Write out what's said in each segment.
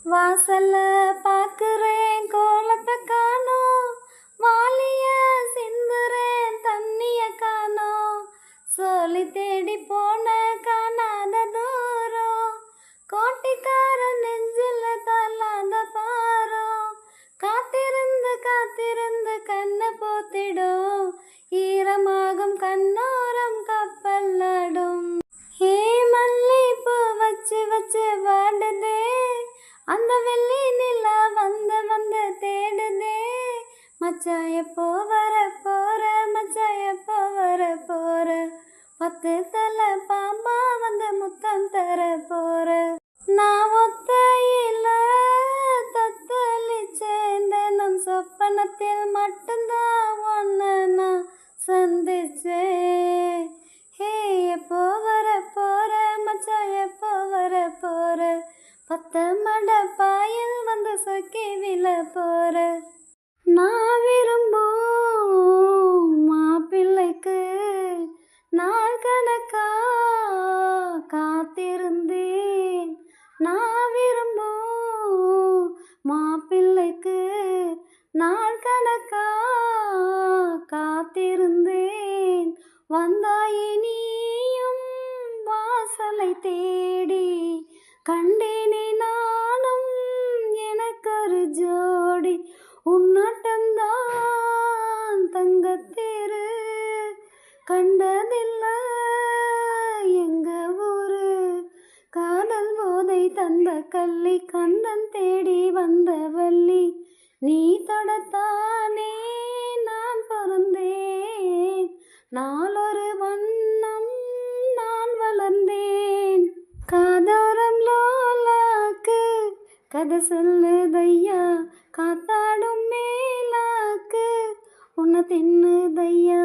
வாசல்ல பாக்குறேன் கோலத்தை காணோம், வாலிய சிந்துறேன் தண்ணிய காணோம். சொல்லி தேடி போன காணாத தூரம், கோட்டிக்கார நெஞ்சில தள்ளாத பாரம். காத்திருந்து காத்திருந்து கண்ணை போத்திடும், ஈரமாகும் கண்ணோரம் கப்பல்லாடும். ஹே மல்லிப்பூ வச்சு வச்சு வாடுதே, அந்த வெள்ளி நிலா வந்து தேடுதே. மச்சான் எப்போ வர போற, மச்சான் எப்போ வர போற, 10 தலை பாம்பா வந்து முத்தம் தர போற. நான் ஒத்தையில தத்தளிச்சேன், தினம் சொப்பனத்தில் மட்டும்தான் ஒன்ன நான் சந்திச்சேன். ஹே எப்போ வர போற, மச்சான் எப்போ வர போற, 10 மட பாயில் வந்து சொக்கி விழ போற. நான் விரும்பும் மாப்பிள்ளைக்கு நாள் கணக்கா காத்திருந்தேன். நான் விரும்பும் மாப்பிள்ளைக்கு நாள் கணக்கா காத்திருந்தேன். வந்தாயே நீயும் வாசலை தேடி, கண்டேனே நானும் எனக்கொரு ஜோடி. உன்னாட்டம்தான் தங்கத்தேரு, கண்டதில்லை எங்க ஊரு. காதல் போதை தந்த கள்ளி, கந்தன் தேடி வந்த வள்ளி. நீ தொடத்தானே நான் பிறந்தேன், நாளொரு வண்ணம் நான் வளர்ந்தேன். காதோரம் லோலாக்கு கதை சொல்லுதையா, காத்தாடும் மேலாக்கு உன்னை தின்னுதையா.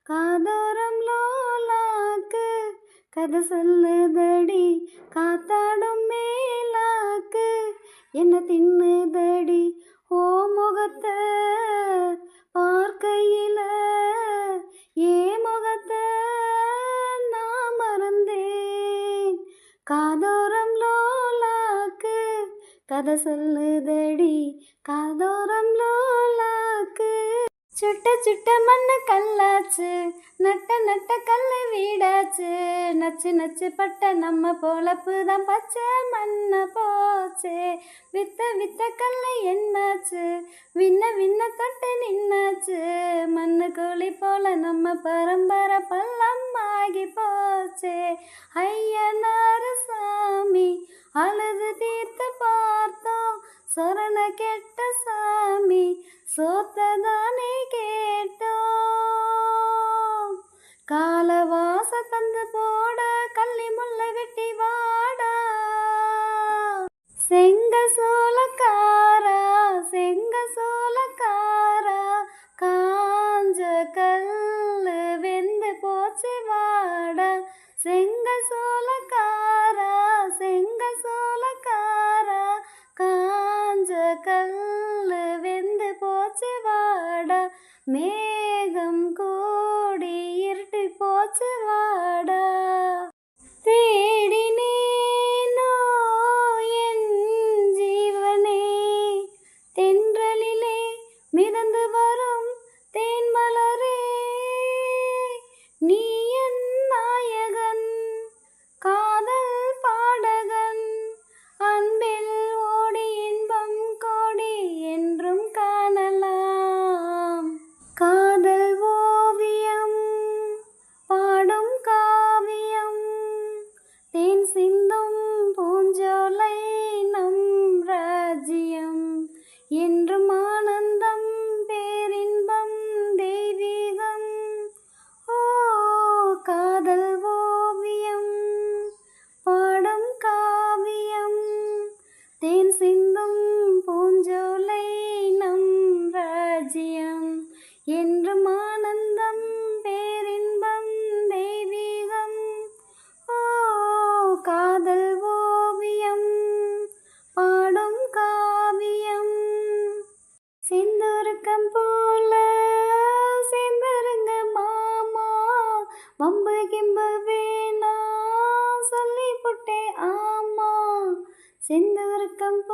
காதோரம் லோலாக்கு கதை சொல்லுதடி, காத்தாடும் மேலாக்கு என்ன தின்னுதடி. ஓ முகத்தை பார்க்கையில ஏ முகத்தை நான் மறந்தேன். காதோரம் லோலாக்கு கதை சொல்லுதடி, காதோரம் லோலாக்கு. சுட்ட சுட்ட மண்ணு கல்லாச்சு, நட்ட நட்ட கல்லு வீடாச்சு. நச்சு நச்சு பட்ட நம்ம பொழப்பு தான் பச்சை மண்ண போச்சே. வித்த வித்த கல்லு என்னாச்சு, விண்ண விண்ண தொட்டு நின்னாச்சு. மண்ணு கோழி போல நம்ம பரம்பரை பள்ளம் ஆகி போச்சே. ஐயனாரு சாமி அழுது தீர்த்து பார்த்தோம், சொரண கெட்ட சாமி சோத்ததானே கேட்டோம். காலவாச தந்து போட கள்ளி முள்ள வெட்டி வாடா. செங்க சோளக்காரா செங்க சோளக்காரா, காஞ்ச கல்லு வெந்து போச்சு வாடா. செங்க சோளக்காரா செங்க சோளக்காரா, காஞ்ச கல்லு வெந்து போச்சு வாடா.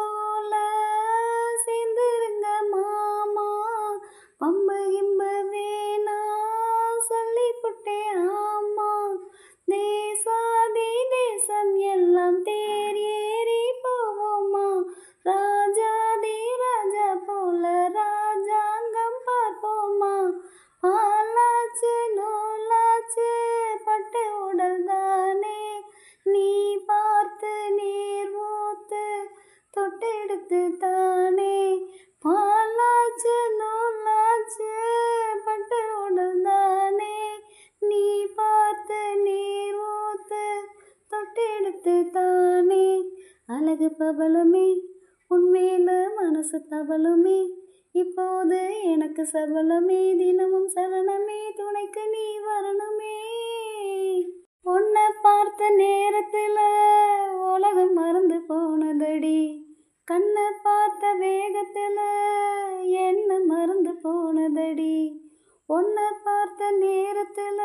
போல சேர்ந்துருங்க மாமா, பம்பு கிம்பு வேணா சொல்லி புட்டே ஆமா, தேசாதி தேசம் எல்லாம் தேர் ஏறி போவோமா, ராஜாதி ராஜா போல ராஜாங்கம் பார்ப்போமா, பாலாச்சு நூலாச்சு பட்டு உடல் தானே, நீ பார்த்து நீர் ஊத்து தொட்டெடுத்து தானே, பாலாச்சு நூலாச்சு பட்டு உடல் தானே, நீ பார்த்து நீர் ஊத்து தொட்டெடுத்து தானே, அழகு பவளமே உன்மேல மனசு தவளுமே, இப்போது எனக்கு சபலமே, தினமும் சலனமே, துணைக்கு நீ வரணுமே, உன்னை பார்த்த நேரத்தில் உலகம் மறந்து போனதடி, கண்ணை பார்த்த வேகத்தில் என்ன மறந்து போனதடி, உன்னை பார்த்த நேரத்தில்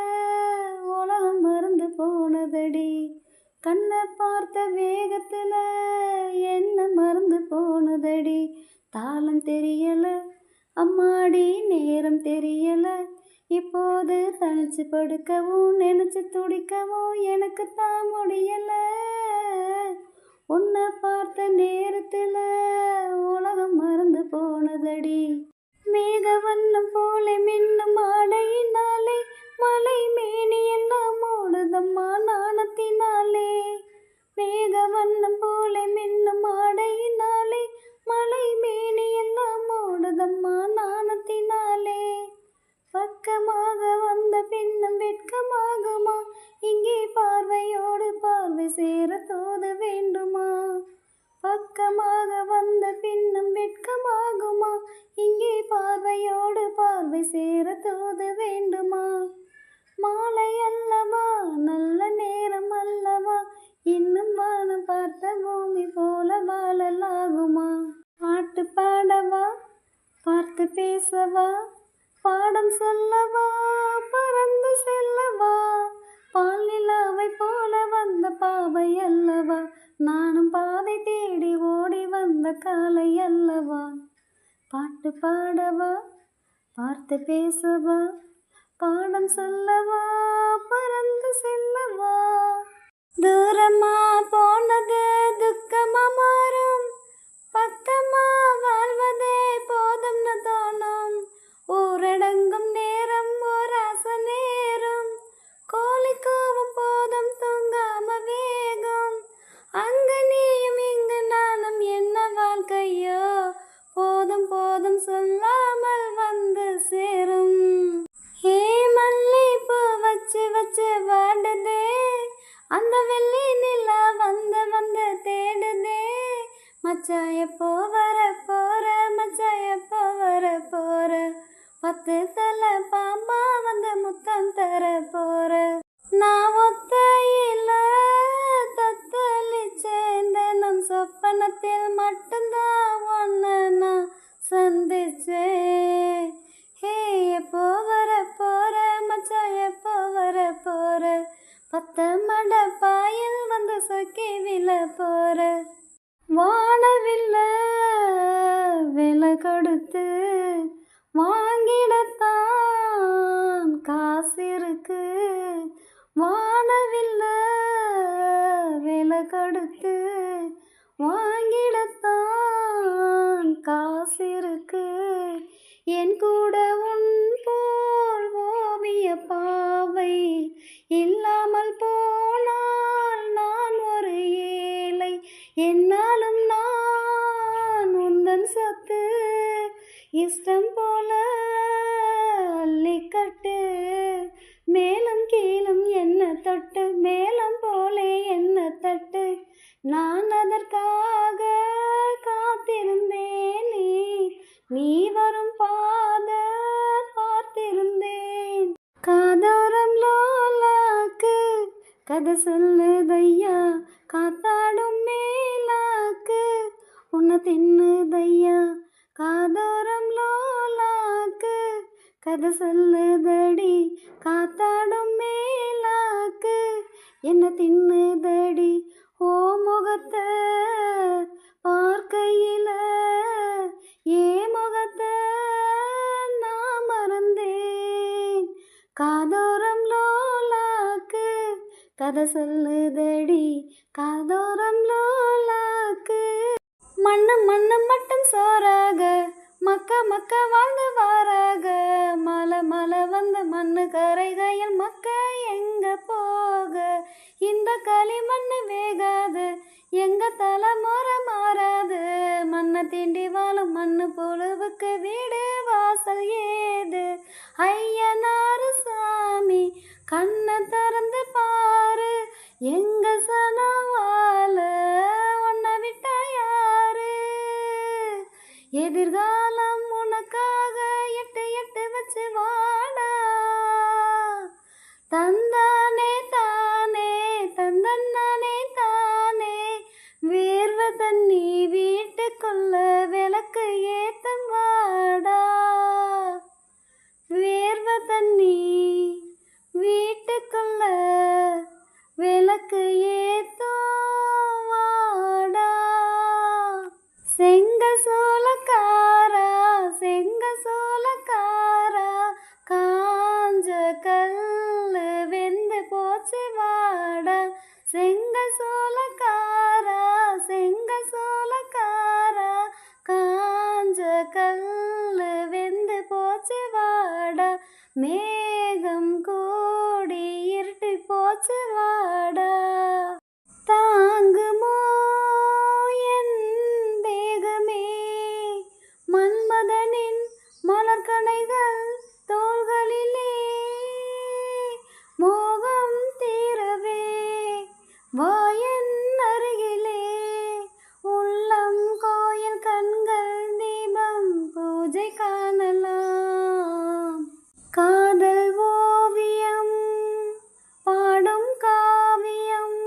உலகம் மறந்து போனதடி, கண்ணை பார்த்த வேகத்தில் என்ன மறந்து போனதடி, தாளம் தெரியல அம்மாடி நேரம் தெரியல, இப்போது தனிச்சு படுக்கவும் நினைச்சு துடிக்கவும் எனக்கு தான் முடியல, உன்னை பார்த்த நேரத்தில் உலகம் மறந்து போனதடி, மேக வண்ணம் போல மின்னும் ஆடையினாலே மலை மேனி எல்லாம் மூடுதம்மா நாணத்தினாலே, மேக வண்ணம் போல மின்னும் ஆடையினாலே மலை மேனி எல்லாம் மூடுதம்மா நாணத்தினாலே, பக்கமாக வந்த பின்னும் வெட்கமாகுமா, இங்கே பார்வையோடு பார்வை சேர தோத வேண்டுமா, பக்கமாக வந்த பின்னும் வெட்கமாகுமா, இங்கே பார்வையோடு பார்வை சேர தோத வேண்டுமா, மாலை அல்லவா நல்ல நேரம் அல்லவா, இன்னும் வானம் பார்த்த பூமி போல வாழலாகுமா, பாட்டு பாடவா பார்த்து பேசவா, பாடம் சொல்லவா பறந்து செல்லவா, பால் நிலாவை போல வந்த பாவை அல்லவா, நானும் பாதை தேடி ஓடி வந்த காலை அல்லவா, பாட்டு பாடவா பார்த்து பேசவா, பாடம் சொல்லவா பறந்து செல்லவா, தூரமா போனது துக்கமா மாறும், பக்கமா வாழ்வதே போதும்னு தோணும், ஊரடங்கும் நேரம் ஓராச நேரம், கோழி கூவும் போதும் தூங்காம வேகம், அங்கு நீயும் இங்கு நானும் என்ன வாழ்க்கையோ, போதும் போதும் சொல்லாமல் வந்து சேரும், ஹே மல்லிப்பூ வச்சு வச்சு வாடுதே, அந்த வெள்ளி நிலா வந்து வந்து தேடுதே, மச்சான் எப்போ வர போற, மச்சான் எப்போ வர போற, பத்து தலை பாம்பா வந்து முத்தம் தர போற, நான் ஒத்தையில தத்தளிச்சேன் தினம் சொப்பனத்தில் மட்டும்தான் ஒன்ன நான் சந்திச்சேன், ஹே எப்போ வர போற, மச்சான் எப்போ வர போற, பத்த மட பாயில் வந்து சொக்கி விழ போற, வானவில்ல விலை கொடுத்து வாங்கிடத்தான் காசு இருக்கு, வானவில்ல விலை கொடுத்து வாங்கிடத்தான் காசு இருக்கு, என் கூட உன் போல் ஓவிய பாவை இல்லாமல் போனால் நான் ஒரு ஏழை, என்னாலும் நான் உந்தன் சொத்து, இஷ்டம் போல அள்ளிக்கட்டு, மேலும் கீழும் என்ன தொட்டு, மேலும் போலே என்ன தட்டு, நான் அதற்காக காத்திருந்தேனே, நீ வரும் பாத பார்த்திருந்தேன், காதோரம் லோலாக்கு கதை சொல்லுதையா, காத்தாடும் மேலாக்கு உன்னை தின்னுதையா, காதோரம் லோலாக்கு கதை சொல்லுதடி, காத்தாடும் மேலாக்கு என்ன தின்னுதடி, ஓ முகத்தை பார்க்க பார்க்கையில ஏ முகத்தை நான் மறந்தேன். காதோரம் லோலாக்கு கதை சொல்லுதடி, காதோரம் லோலாக்கு. மண்ணு மண்ணு மட்டும் சோறாக மக்க மக்க வாழ்ந்து வாராக. மலை மலை வந்த மண்ணு கரைகையில் மக்க எங்க போக. இந்த களி மண்ணு வேகாது, எங்க தலைமுறை மாறாது. மண்ணை தீண்டி வாழும் மண்ணு பொழுவுக்கு வீடு வாசல் ஏது. ஐயனாரு சாமி கண்ணை திறந்து பாரு, எங்க சனவால உன்னை விட்டா யாரு. எதிர்காலம் உனக்காக எட்டு எட்டு வச்சு வாடா. தந்தானே தானே தந்தன்னானே தானே, வேர்வை தண்ணி வீட்டுக்குள்ள விளக்கு ஏத்தம் வாடா. வேர்வை தண்ணி வீட்டுக்குள்ள விளக்கு ஏத்தம் வாடா. செங்க சோளக்காரா செங்க சோளக்காரா, காஞ்ச கல்லு வெந்து போச்சு வாடா. செங்க சோளக்காரா செங்க சோளக்காரா, காஞ்ச கல்லு வெந்து போச்சு வாடா. மேகம் கூடி இருட்டி போச்சு வாடா. தாங்குமோ என் தேகமே மன்மதனின் மலர்கணைகள் தோள்களிலே. மோகம் தீரவே வாயன் அருகிலே, உள்ளம் கோயில் கண்கள் தீபம் பூஜை காணலாம். காதல் ஓவியம் பாடும் காவியம்,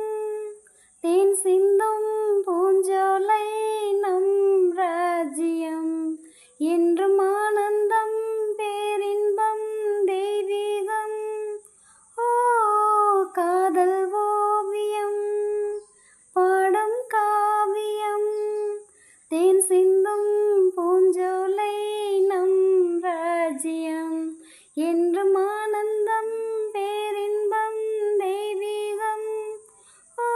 தேன் சிந்தும் பூஞ்சோலை நம் ராஜ்யம். என்றும் ஆனந்தம் பேரின்பம் தெய்வீகம். ஓ காதல் ஓவியம் பாடும் காவியம், தேன் சிந்தும் பூஞ்சோலை நம் ராஜ்யம். என்றும் ஆனந்தம் பேரின்பம் தெய்வீகம். ஓ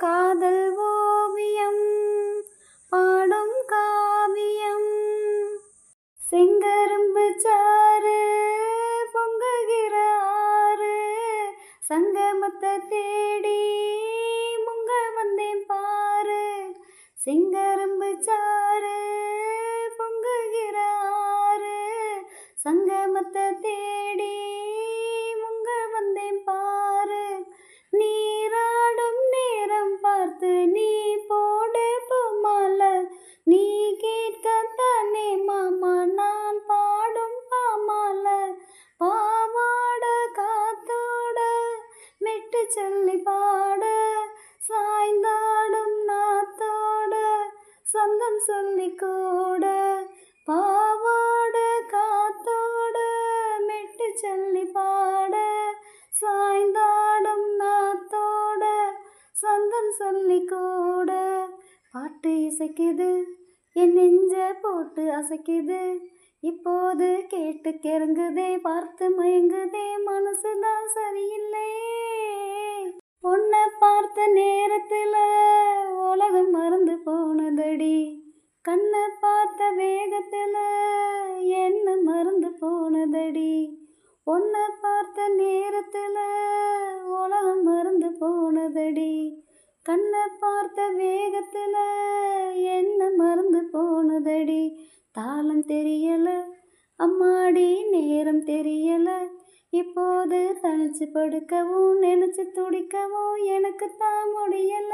காதல் ஓவியம் பாடும் காவியம். செங்கரும்பு சாறு பொங்குகிற ஆறு, சங்கமத்தை தேடி முங்க வந்தேன் பாரு. செங்கரும்பு சாறு பொங்குகிற ஆறு, சங்கமத்தை தேடி முங்க வந்தேன் பாரு. நீராடும் நேரம் பார்த்து நீ போடு பூமாலை, நீ கேட்கத்தானே மாமா நான் பாடும் பாமாலை. பாவாட காத்தோட மெட்டு சொல்லி பாட, சாய்ந்தாடும் நாத்தோட சொந்தம் சொல்லி கூட. பாவாட காத்தோட மெட்டு சொல்லி பாட, சாய்ந்தாடும் நாத்தோட சொந்தம் சொல்லி கூட. பாட்டு இசைக்குது என் நெஞ்ச போட்டு அசைக்குது, இப்போது கேட்டு கிறங்குதே பார்த்து மயங்குதே மனசுதான் சரியில்லை. உன்னை பார்த்த நேரத்துல உலகம் மறந்து போனதடி, கண்ணை பார்த்த வேகத்துல என்ன மறந்து போனதடி. உன்னை பார்த்த நேரத்துல உலகம் மறந்து போனதடி, கண்ணை பார்த்த வேகத்துல என்ன மறந்து போனதடி. தாளம் தெரியல அம்மாடி நேரம் தெரியல, இப்போது தனிச்சு படுக்கவும் நினைச்சு துடிக்கவும் எனக்கு தான் முடியல.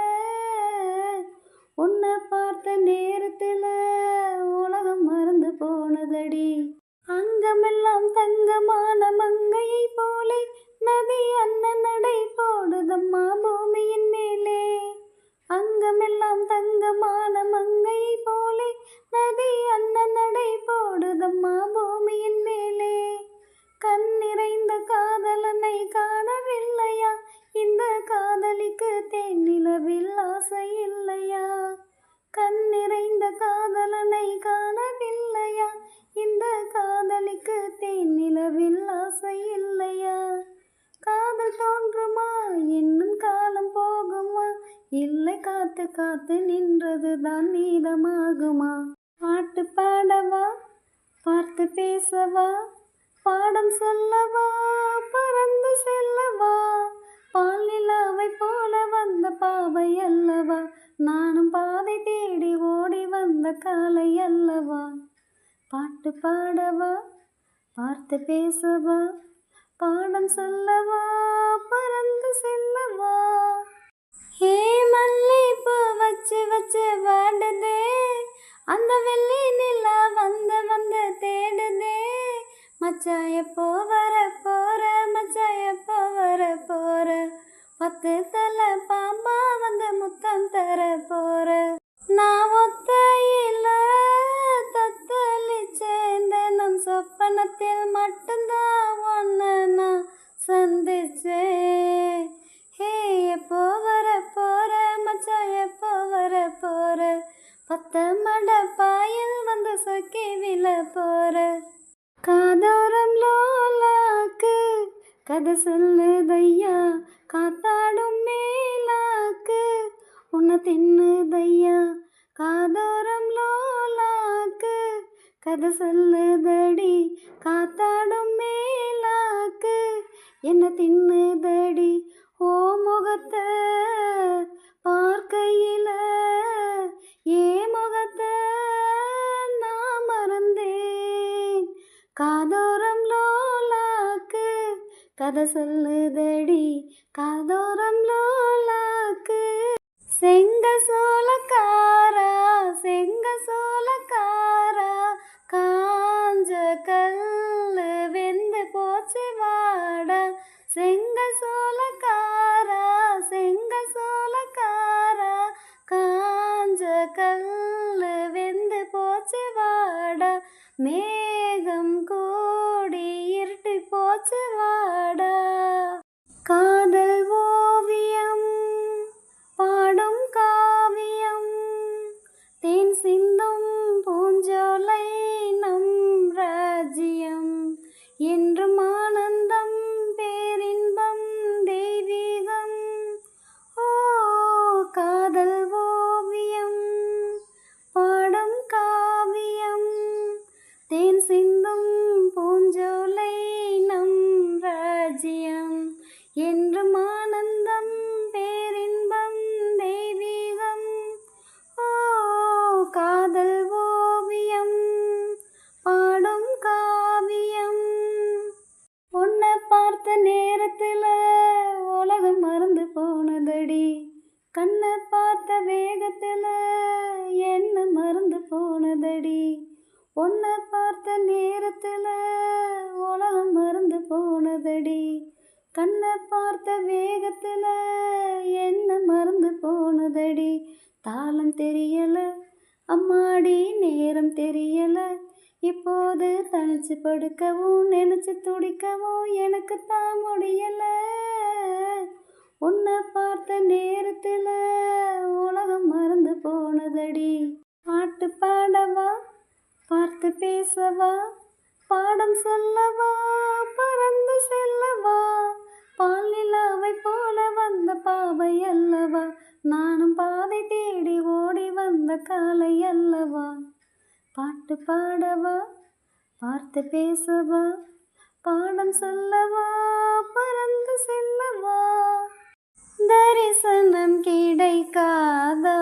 உன்னை பார்த்த நேரத்துல உலகம் மறந்து போனதடி. அங்கமெல்லாம் தங்கமான மங்கையை போலே நதி அண்ணன் நடை போடுதம்மா பூமியின் மேலே. அங்கமெல்லாம் தங்கமான மங்கையை போலே நதி அண்ணன் நடை போடுதம்மா பூமியின் மேலே. கண் நிறைந்த காதலனை காணவில்லையா, இந்த காதலிக்கு தேனிலவில் ஆசை இல்லையா. கண் நிறைந்த காதலனை காணவில்லையா? இந்த காதலிக்கு தேனிலவில் ஆசை இல்லையா? காதல் தோன்றுமா இன்னும் காலம் போகுமா? இல்லை காத்து காத்து நின்றதுதான் மீதமாகுமா? பாட்டு பாடவா பார்த்து பேசவா பாடம் சொல்லவா பறந்து செல்லவா? பால் நிலாவை போல வந்த பாவை அல்லவா? நானும் பாதை தேடி ஓடி வந்த காலை அல்லவா? பாட்டு பாடவா பார்த்து பேசவா பாடம் சொல்லவா பறந்து செல்லவா? ஹே மல்லிப்பூ வச்சு வச்சு வாடுதே, அந்த வெள்ளி நிலா வந்து தேடுதே. மச்சான் எப்போ வர போற? மச்சான் எப்போ வர போற? 10 தலை பாம்பா வந்து முத்தம் தர போற. நான் ஒத்தையில தத்தளிச்சேன், தினம் சொப்பனத்தில் மட்டும்தான் ஒன்ன நான் சந்திச்சேன். ஹே எப்போ வர போற? மச்சான் எப்போ வர போற? 10 மட பாயில் வந்து சொக்கி விழ போற. காதோரம் லோலாக்கு கதை சொல்லுதையா, காத்தாடும் மேலாக்கு உன்னை தின்னுதையா. காதோரம் லோலாக்கு கதை சொல்லுதடி, காத்தாடும் மேலாக்கு என்ன தின்னுதடி. ஓ முகத்தை பார்க்கையில ஏ முகத்தை நான் மறந்தேன். காதோரம் லோலாக்கு கதை சொல்லுதடி, காதோரம் லோலாக்கு. செங்க சோளக்காரா செங்க சோளக்காரா, காஞ்ச கல்லு வெந்து போச்சு வாடா. செங்க சோளக்காரா செங்க சோளக்காரா, காஞ்ச கல்லு வெந்து போச்சு வாடா. மேகம் கூடி இருட்டி போச்சு வாடா. காதல் ஓவியம் பாடும் காவியம், தேன் சிந்தும் பூஞ்சோலை நம் ராஜ்யம். என்றும் ஆனந்தம் பேரின்பம் தெய்வீகம். ஓ காதல் ஓவியம் பாடும் காவியம், தேன் சிந்தும் பூஞ்சோலை நம் ராஜ்யம். என்றும் ஆனந்தம் பேரின்பம் தெய்வீகம். ஓ காதல் ஓவியம் பாடும் காவியம். உன்னை பார்த்த நேரத்துல உலகம் மறந்து போனதடி, கண்ணை பார்த்த வேகத்துல என்ன மறந்து போனதடி. உன்னை பார்த்த நேரத்துல உலகம் மறந்து போனதடி, கண்ணை பார்த்த வேகத்துல என்ன மறந்து போனதடி. தாளம் தெரியல அம்மாடி நேரம் தெரியல, இப்போது தனிச்சு படுக்கவும் நினைச்சு துடிக்கவும் எனக்கு தான் முடியல. உன்னை பார்த்த நேரத்துல உலகம் மறந்து போனதடி. பாட்டு பாடவா பார்த்து பேசவா பாடம் சொல்லவா பறந்து செல்லவா? பால் நிலாவை போல வந்த பாவை அல்லவா? நானும் பாதை தேடி ஓடி வந்த காலை அல்லவா? பாட்டு பாடவா பார்த்து பேசவா பாடம் சொல்லவா பறந்து செல்லவா? தரிசனம் கிடைக்காதா?